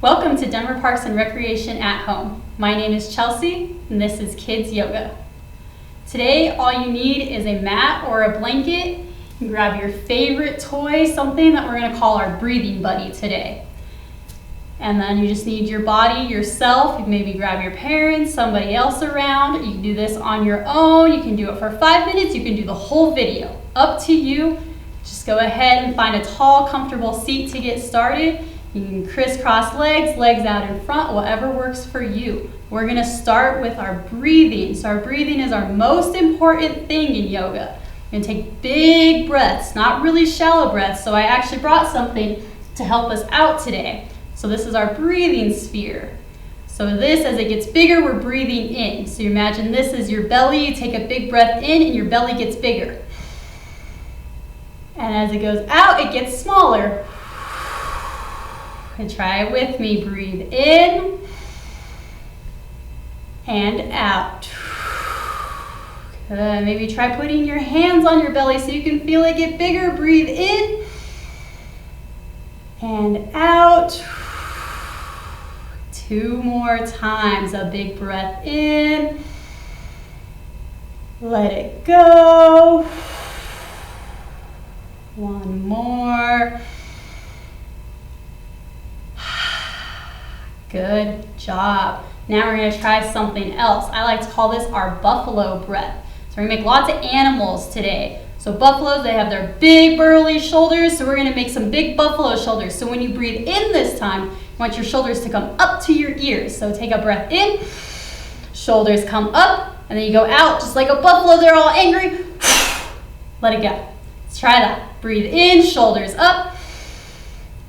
Welcome to Denver Parks and Recreation at Home. My name is Chelsea, and this is Kids Yoga. Today, all you need is a mat or a blanket. You can grab your favorite toy, something that we're going to call our breathing buddy today. And then you just need your body, yourself. You can maybe grab your parents, somebody else around. You can do this on your own. You can do it for 5 minutes. You can do the whole video. Up to you. Just go ahead and find a tall, comfortable seat to get started. You can crisscross legs, legs out in front, whatever works for you. We're gonna start with our breathing. So our breathing is our most important thing in yoga. You're gonna take big breaths, not really shallow breaths. So I actually brought something to help us out today. So this is our breathing sphere. So this, as it gets bigger, we're breathing in. So you imagine this is your belly. You take a big breath in and your belly gets bigger. And as it goes out, it gets smaller. And try it with me. Breathe in and out. Good. Maybe try putting your hands on your belly so you can feel it get bigger. Breathe in and out. 2 more times. A big breath in. Let it go. 1 more. Good job. Now we're going to try something else. I like to call this our buffalo breath. So we're going to make lots of animals today. So buffaloes, they have their big burly shoulders. So we're going to make some big buffalo shoulders. So when you breathe in this time, you want your shoulders to come up to your ears. So take a breath in, shoulders come up, and then you go out just like a buffalo. They're all angry. Let it go. Let's try that. Breathe in, shoulders up,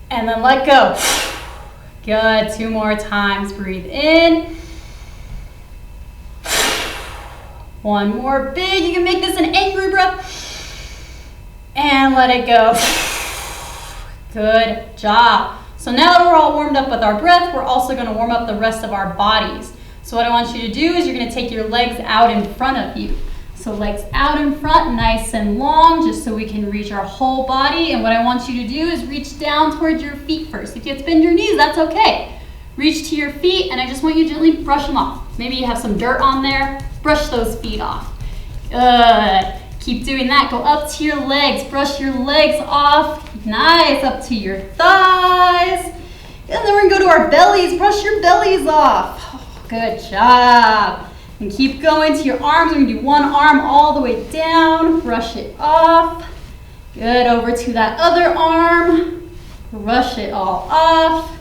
and then let go. Good. 2 more times. Breathe in. 1 more big. You can make this an angry breath. And let it go. Good job. So now that we're all warmed up with our breath, we're also going to warm up the rest of our bodies. So what I want you to do is you're going to take your legs out in front of you. So legs out in front, nice and long, just so we can reach our whole body. And what I want you to do is reach down towards your feet first. If you have to bend your knees, that's okay. Reach to your feet, and I just want you to gently brush them off. Maybe you have some dirt on there. Brush those feet off. Good. Keep doing that. Go up to your legs. Brush your legs off. Nice. Up to your thighs. And then we're going to go to our bellies. Brush your bellies off. Oh, good job. And keep going to your arms. We're going to do one arm all the way down. Brush it off. Good. Over to that other arm. Brush it all off.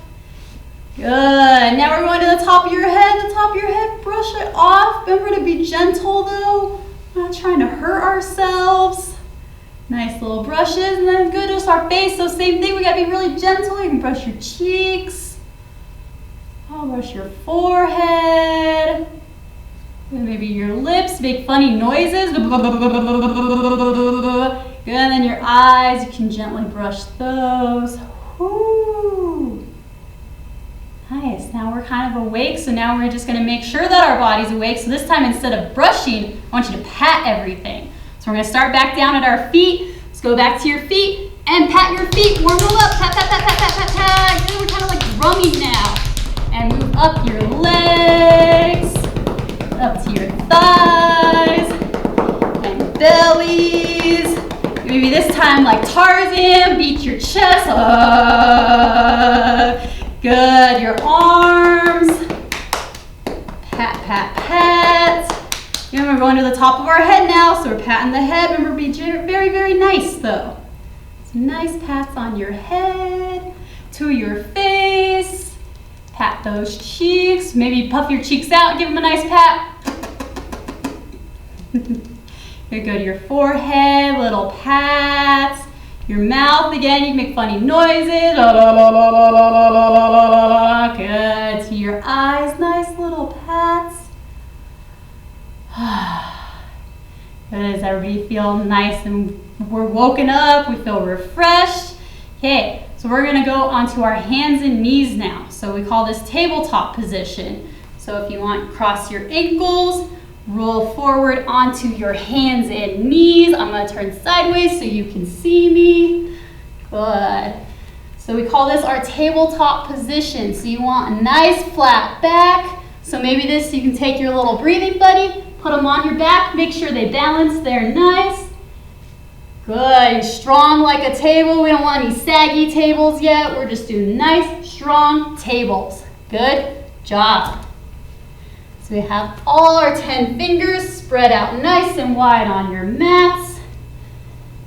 Good. Now we're going to the top of your head. The top of your head. Brush it off. Remember to be gentle though. We're not trying to hurt ourselves. Nice little brushes. And then good. Just our face. So same thing. We got to be really gentle. You can brush your cheeks. I'll brush your forehead. And maybe your lips, make funny noises. Good, and then your eyes, you can gently brush those. Woo. Nice, now we're kind of awake, so now we're just gonna make sure that our body's awake. So this time, instead of brushing, I want you to pat everything. So we're gonna start back down at our feet. Let's go back to your feet and pat your feet. Warm them up, pat, pat, pat, pat, pat, pat, pat. Good, we're kind of like drumming now. And move up your legs. Up to your thighs and bellies. Maybe this time like Tarzan, beat your chest. Good, your arms. Pat, pat, pat. Remember, we're going to the top of our head now, so we're patting the head. Remember, be very, very nice though. Some nice pats on your head, to your face. Pat those cheeks. Maybe puff your cheeks out and give them a nice pat. Here, go to your forehead, little pats. Your mouth, again, you can make funny noises. Good. To your eyes, nice little pats. Good. Does everybody feel nice and we're woken up? We feel refreshed. Okay, so we're gonna go onto our hands and knees now. So we call this tabletop position. So if you want, cross your ankles, roll forward onto your hands and knees. I'm going to turn sideways so you can see me. Good. So we call this our tabletop position. So you want a nice flat back. So maybe this, you can take your little breathing buddy, put them on your back, make sure they balance there nice. Good, you're strong like a table. We don't want any saggy tables yet. We're just doing nice, strong tables. Good job. So we have all our 10 fingers spread out nice and wide on your mats.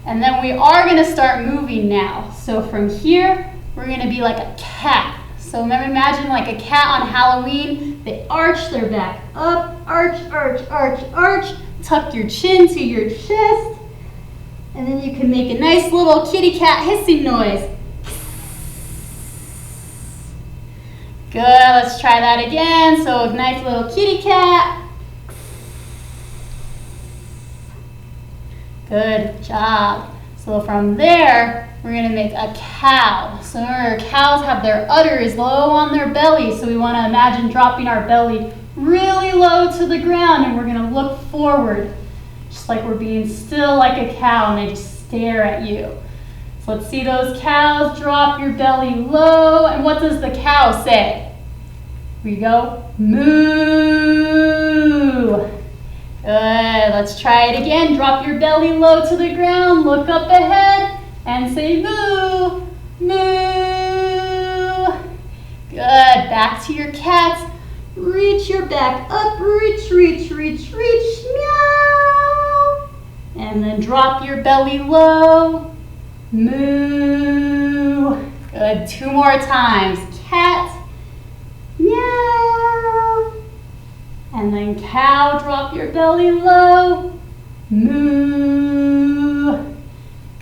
And then we are going to start moving now. So from here, we're going to be like a cat. So imagine like a cat on Halloween. They arch their back up, arch, arch, arch, arch. Tuck your chin to your chest. And then you can make a nice little kitty cat hissing noise. Good, let's try that again. So a nice little kitty cat. Good job. So from there, we're going to make a cow. So remember, cows have their udders low on their belly. So we want to imagine dropping our belly really low to the ground, and we're going to look forward. Just like we're being still like a cow, and they just stare at you. So let's see those cows. Drop your belly low. And what does the cow say? Here we go. Moo. Good. Let's try it again. Drop your belly low to the ground. Look up ahead and say moo. Moo. Good. Back to your cats. Reach your back up. Reach, reach, reach, reach. Meow. And then drop your belly low. Moo. Good. 2 more times. Cat. Meow. And then cow, drop your belly low. Moo.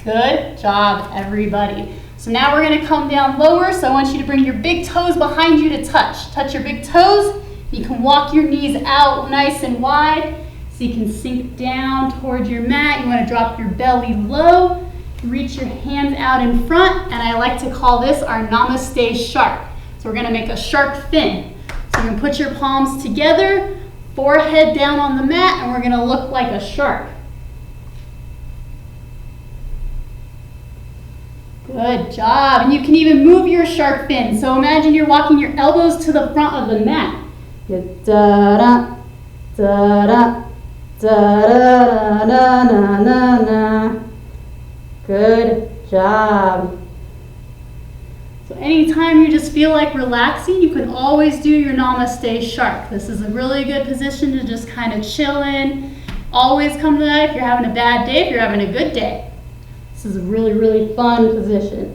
Good job, everybody. So now we're going to come down lower. So I want you to bring your big toes behind you to touch. Touch your big toes. You can walk your knees out nice and wide so you can sink down towards your mat. You want to drop your belly low. Reach your hands out in front. And I like to call this our Namaste Shark. So we're going to make a shark fin. So you're going to put your palms together, forehead down on the mat, and we're going to look like a shark. Good job. And you can even move your shark fin. So imagine you're walking your elbows to the front of the mat. Da-da, da-da, da-da, na, na, na, na. Good job. So anytime you just feel like relaxing, you can always do your Namaste Shark. This is a really good position to just kind of chill in. Always come to that if you're having a bad day, if you're having a good day. This is a really, really fun position.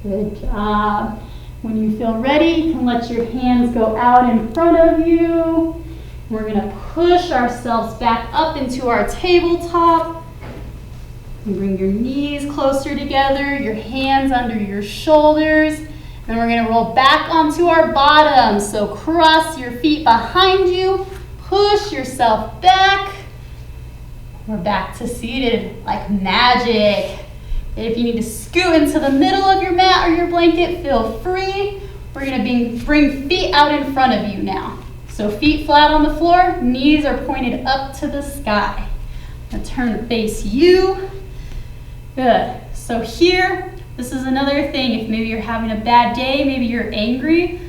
Good job. When you feel ready, you can let your hands go out in front of you. We're going to push ourselves back up into our tabletop. And bring your knees closer together, your hands under your shoulders. Then we're going to roll back onto our bottom. So cross your feet behind you. Push yourself back. We're back to seated like magic. If you need to scoot into the middle of your mat or your blanket, feel free. We're going to bring feet out in front of you now. So feet flat on the floor, knees are pointed up to the sky. I'm going to turn to face you. Good. So here, this is another thing. If maybe you're having a bad day, maybe you're angry,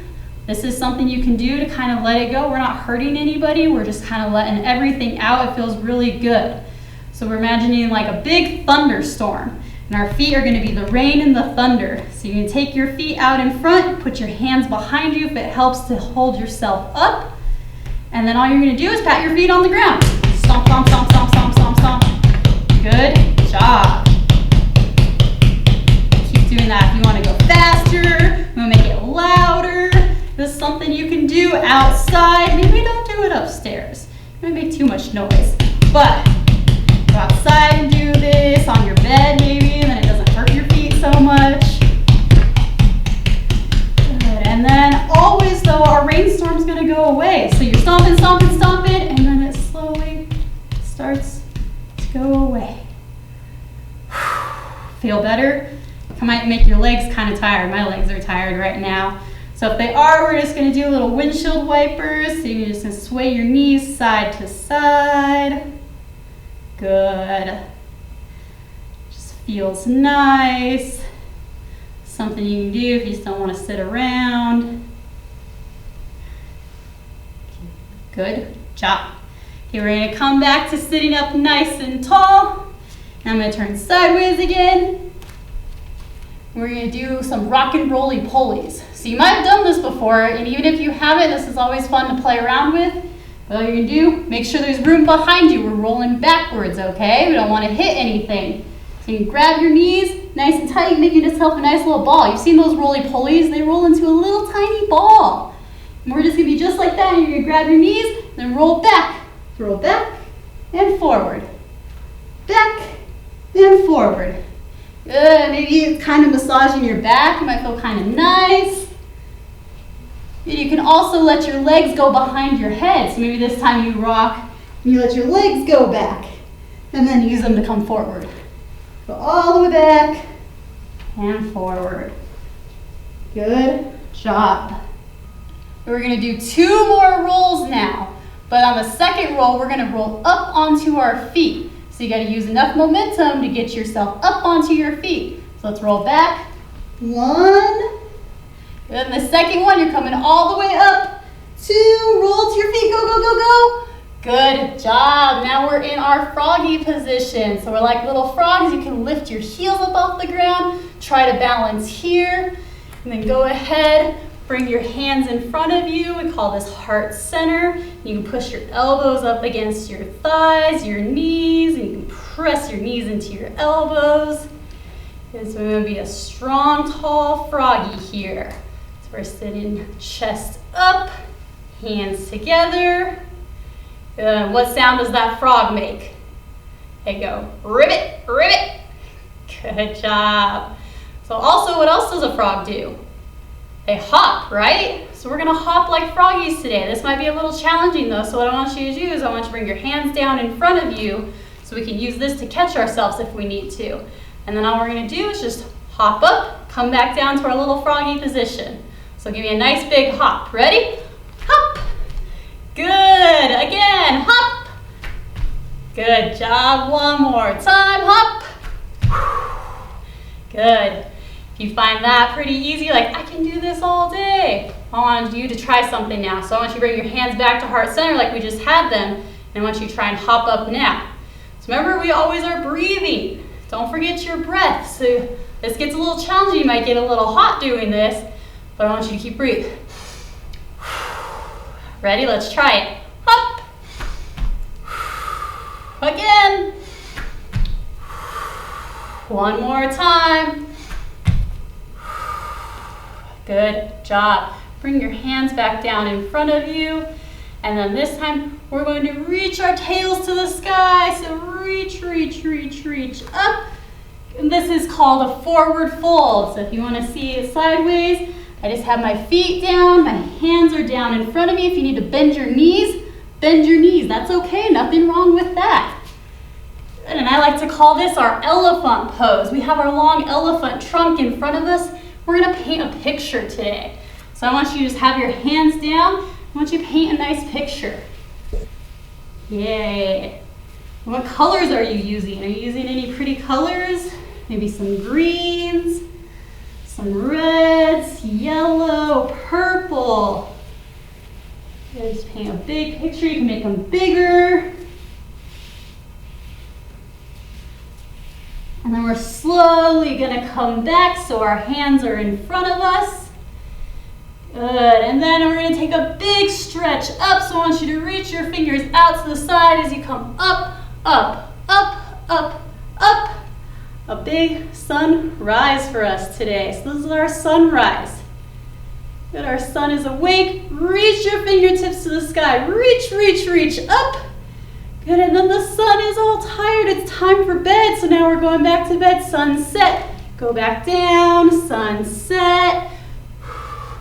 this is something you can do to kind of let it go. We're not hurting anybody. We're just kind of letting everything out. It feels really good. So we're imagining like a big thunderstorm. And our feet are going to be the rain and the thunder. So you can take your feet out in front, put your hands behind you if it helps to hold yourself up. And then all you're going to do is pat your feet on the ground. Stomp, stomp, stomp, stomp, stomp, stomp, stomp. Good job. Keep doing that. If you want to go faster, you want to make it louder. This is something you can do outside. Maybe don't do it upstairs. It might make too much noise. But go outside and do this on your bed maybe, and then it doesn't hurt your feet so much. Good. And then always though, our rainstorm's gonna go away. So you're stomping, stomping, stomping, and then it slowly starts to go away. Feel better? It might make your legs kind of tired. My legs are tired right now. So if they are, we're just gonna do little windshield wipers. So you're just gonna sway your knees side to side. Good. Just feels nice. Something you can do if you just don't want to sit around. Good job. Okay, we're going to come back to sitting up nice and tall. Now I'm going to turn sideways again. We're going to do some rock and rolly pulleys. So you might have done this before, and even if you haven't, this is always fun to play around with. But all you're going to do, make sure there's room behind you. We're rolling backwards, okay? We don't want to hit anything. So you can grab your knees nice and tight, making yourself a nice little ball. You've seen those roly pulleys? They roll into a little tiny ball. And we're just going to be just like that. You're going to grab your knees, then roll back, and forward. Back, and forward. Good. Maybe it's kind of massaging your back. It might feel kind of nice. And you can also let your legs go behind your head. So maybe this time you rock and you let your legs go back and then use them to come forward. Go all the way back and forward. Good job. We're going to do 2 more rolls now. But on the second roll, we're going to roll up onto our feet. So you got to use enough momentum to get yourself up onto your feet. So let's roll back. 1. Then the second one, you're coming all the way up. 2, roll to your feet, go, go, go, go. Good job. Now we're in our froggy position. So we're like little frogs. You can lift your heels up off the ground. Try to balance here. And then go ahead, bring your hands in front of you. We call this heart center. You can push your elbows up against your thighs, your knees, and you can press your knees into your elbows. Okay, so we're going to be a strong, tall froggy here. We're sitting chest up, hands together. What sound does that frog make? They go, ribbit, ribbit. Good job. So also, what else does a frog do? They hop, right? So we're gonna hop like froggies today. This might be a little challenging though, so what I want you to do is I want you to bring your hands down in front of you so we can use this to catch ourselves if we need to. And then all we're gonna do is just hop up, come back down to our little froggy position. So give me a nice big hop. Ready? Hop. Good. Again, hop. Good job. One more time. Hop. Good. If you find that pretty easy, like I can do this all day, I want you to try something now. So I want you to bring your hands back to heart center like we just had them, and I want you to try and hop up now. So remember, we always are breathing. Don't forget your breath. So this gets a little challenging. You might get a little hot doing this. But I want you to keep breathing. Ready? Let's try it. Hop. Again. One more time. Good job. Bring your hands back down in front of you. And then this time, we're going to reach our tails to the sky. So reach, reach, reach, reach up. And this is called a forward fold. So if you want to see it sideways, I just have my feet down, my hands are down in front of me. If you need to bend your knees, bend your knees. That's okay, nothing wrong with that. And I like to call this our elephant pose. We have our long elephant trunk in front of us. We're gonna paint a picture today. So I want you to just have your hands down. I want you to paint a nice picture. Yay. What colors are you using? Are you using any pretty colors? Maybe some greens, some reds, yellow, purple. Just paint a big picture. You can make them bigger. And then we're slowly gonna come back so our hands are in front of us. Good, and then we're gonna take a big stretch up. So I want you to reach your fingers out to the side as you come up, up, up, up, up. A big sunrise for us today. So this is our sunrise. Good, our sun is awake. Reach your fingertips to the sky. Reach, reach, reach up. Good, and then the sun is all tired. It's time for bed. So now we're going back to bed. Sunset. Go back down. Sunset.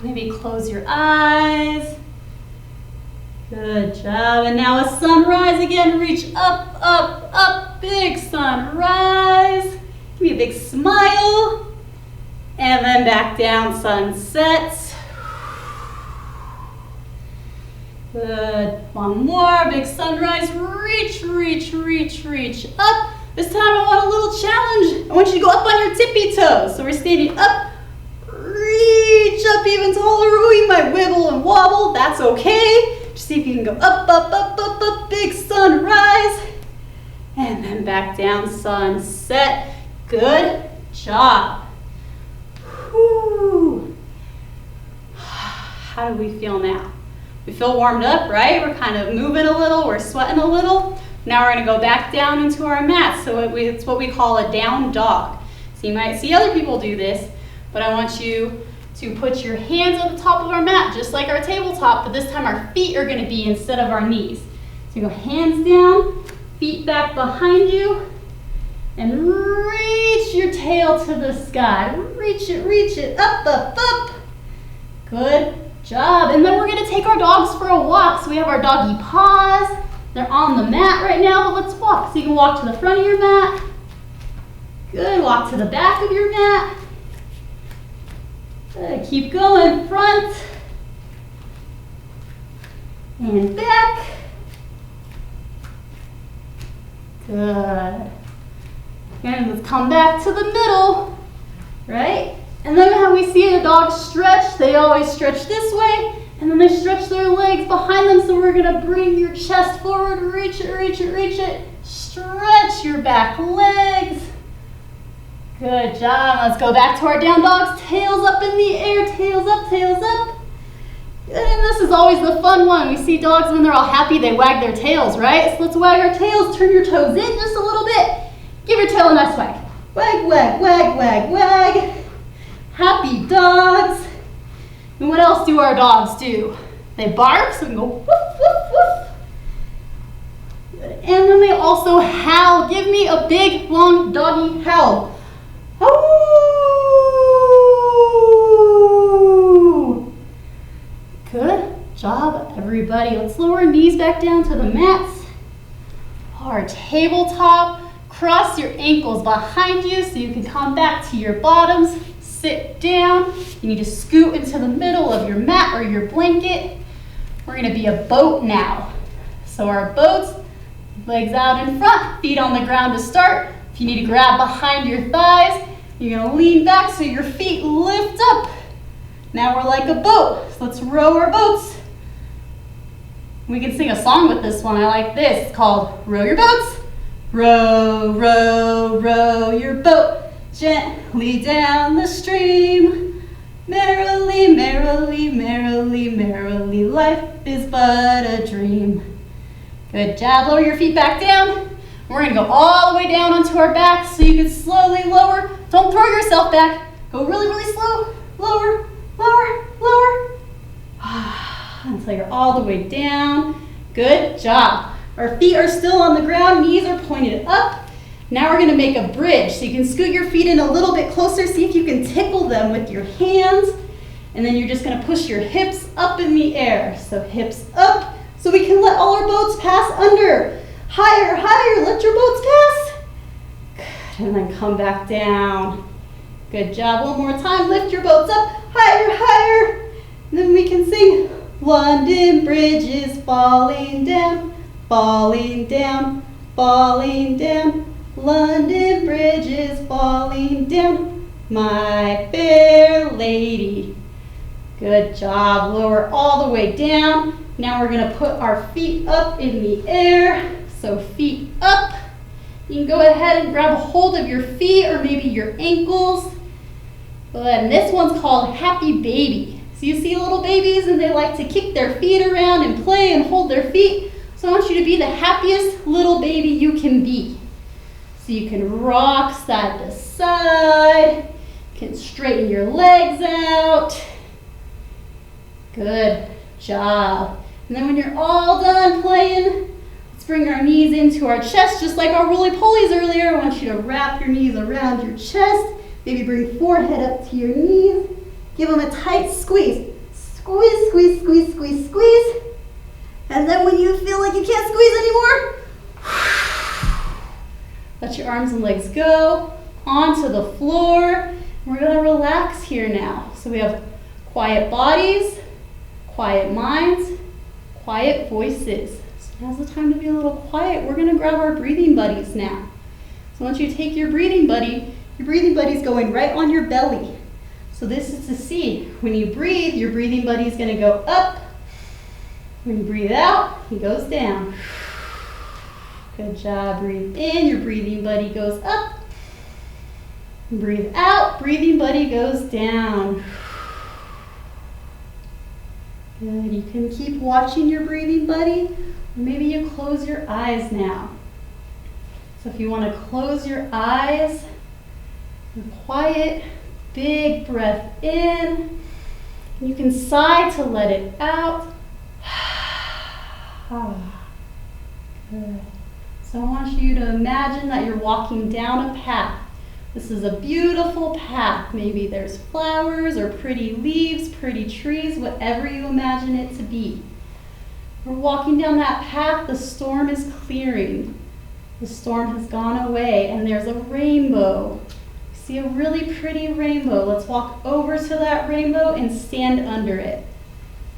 Maybe close your eyes. Good job. And now a sunrise again. Reach up, up, up. Big sunrise. Give me a big smile. And then back down, sunset. Good. One more. Big sunrise. Reach, reach, reach, reach up. This time I want a little challenge. I want you to go up on your tippy toes. So we're standing up. Reach up even taller. Ooh, you might wibble and wobble. That's okay. Just see if you can go up, up, up, up, up. Big sunrise. And then back down, sunset. Good job. Whew. How do we feel now? We feel warmed up, right? We're kind of moving a little, we're sweating a little. Now we're gonna go back down into our mat. So it's what we call a down dog. So you might see other people do this, but I want you to put your hands at the top of our mat, just like our tabletop, but this time our feet are gonna be instead of our knees. So you go hands down, feet back behind you, and reach your tail to the sky. Reach it, up, up, up. Good job. And then we're gonna take our dogs for a walk. So we have our doggy paws. They're on the mat right now, but let's walk. So you can walk to the front of your mat. Good, walk to the back of your mat. Good, keep going, front and back. Good. And let's come back to the middle, right? And then how we see the dogs stretch, they always stretch this way, and then they stretch their legs behind them, so we're gonna bring your chest forward, reach it, reach it, reach it. Stretch your back legs. Good job. Let's go back to our down dogs. Tails up in the air, tails up, tails up. And this is always the fun one. We see dogs when they're all happy, they wag their tails, right? So let's wag our tails, turn your toes in just a little bit. Give your tail a nice wag. Wag, wag, wag, wag, wag. Happy dogs. And what else do our dogs do? They bark, so we can go woof, woof, woof. Good. And then they also howl. Give me a big, long doggy howl. Ooh. Good job, everybody. Let's lower our knees back down to the mats. Our tabletop. Cross your ankles behind you so you can come back to your bottoms. Sit down. You need to scoot into the middle of your mat or your blanket. We're gonna be a boat now. So our boats, legs out in front, feet on the ground to start. If you need to grab behind your thighs, you're gonna lean back so your feet lift up. Now we're like a boat. So let's row our boats. We can sing a song with this one. I like this. It's called Row Your Boats. Row, row, row your boat gently down the stream. Merrily, merrily, merrily, merrily, life is but a dream. Good job. Lower your feet back down. We're gonna go all the way down onto our back so you can slowly lower. Don't throw yourself back. Go really, really slow. Lower, lower, lower. Until you're all the way down. Good job. Our feet are still on the ground, knees are pointed up. Now we're gonna make a bridge. So you can scoot your feet in a little bit closer, see if you can tickle them with your hands. And then you're just gonna push your hips up in the air. So hips up, so we can let all our boats pass under. Higher, higher, let your boats pass. Good, and then come back down. Good job, one more time, lift your boats up, higher, higher. And then we can sing, London Bridge is falling down, falling down, falling down. London Bridge is falling down, my fair lady. Good job, lower all the way down. Now we're gonna put our feet up in the air. So feet up. You can go ahead and grab a hold of your feet or maybe your ankles. And this one's called Happy Baby. So you see little babies and they like to kick their feet around and play and hold their feet. So I want you to be the happiest little baby you can be. So you can rock side to side. You can straighten your legs out. Good job. And then when you're all done playing, let's bring our knees into our chest, just like our roly-polies earlier. I want you to wrap your knees around your chest. Maybe bring forehead up to your knees. Give them a tight squeeze. Squeeze, squeeze, squeeze, squeeze, squeeze. And then when you feel like you can't squeeze anymore, let your arms and legs go onto the floor. We're gonna relax here now. So we have quiet bodies, quiet minds, quiet voices. So now's the time to be a little quiet. We're gonna grab our breathing buddies now. So once you take your breathing buddy's going right on your belly. So this is to see, when you breathe, your breathing buddy's gonna go up. When you breathe out, he goes down. Good job, breathe in, your breathing buddy goes up. Breathe out, breathing buddy goes down. Good, you can keep watching your breathing buddy, or maybe you close your eyes now. So if you want to close your eyes, quiet, big breath in. You can sigh to let it out. Good. So I want you to imagine that you're walking down a path. This is a beautiful path. Maybe there's flowers or pretty leaves, pretty trees, whatever you imagine it to be. We're walking down that path, the storm is clearing. The storm has gone away and there's a rainbow. See a really pretty rainbow. Let's walk over to that rainbow and stand under it.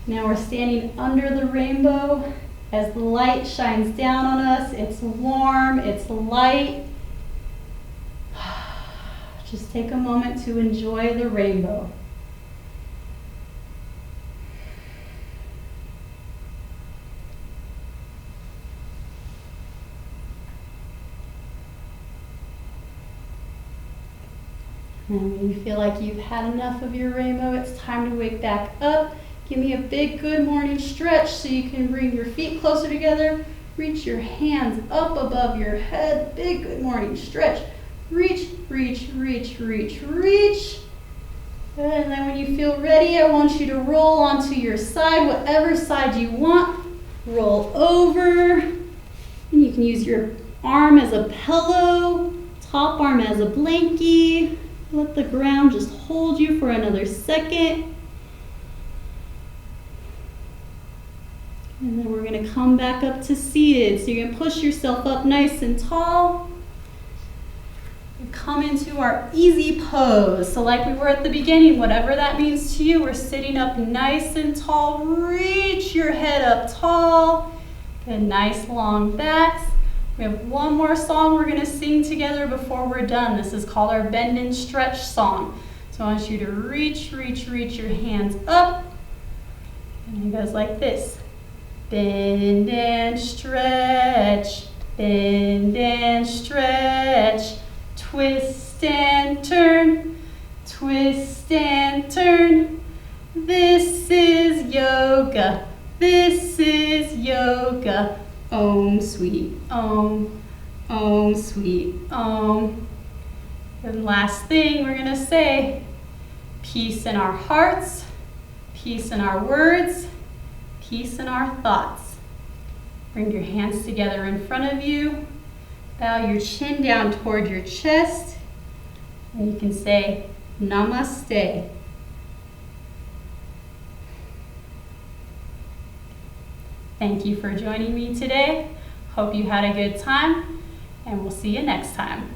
Now we're standing under the rainbow as the light shines down on us. It's warm, it's light. Just take a moment to enjoy the rainbow. And when you feel like you've had enough of your rainbow, it's time to wake back up. Give me a big good morning stretch so you can bring your feet closer together. Reach your hands up above your head. Big good morning stretch. Reach, reach, reach, reach, reach. Good. And then when you feel ready, I want you to roll onto your side, whatever side you want. Roll over. And you can use your arm as a pillow, top arm as a blankie. Let the ground just hold you for another second. And then we're going to come back up to seated. So you're going to push yourself up nice and tall. And come into our easy pose. So like we were at the beginning, whatever that means to you, we're sitting up nice and tall. Reach your head up tall. Good, nice long backs. We have one more song we're going to sing together before we're done. This is called our bend and stretch song. So I want you to reach, reach, reach your hands up. And it goes like this. Bend and stretch, bend and stretch, twist and turn, twist and turn. This is yoga, this is yoga. Om, sweet om, om, sweet om. And last thing we're gonna say, peace in our hearts, peace in our words, peace in our thoughts. Bring your hands together in front of you. Bow your chin down toward your chest. And you can say, Namaste. Thank you for joining me today. Hope you had a good time, and we'll see you next time.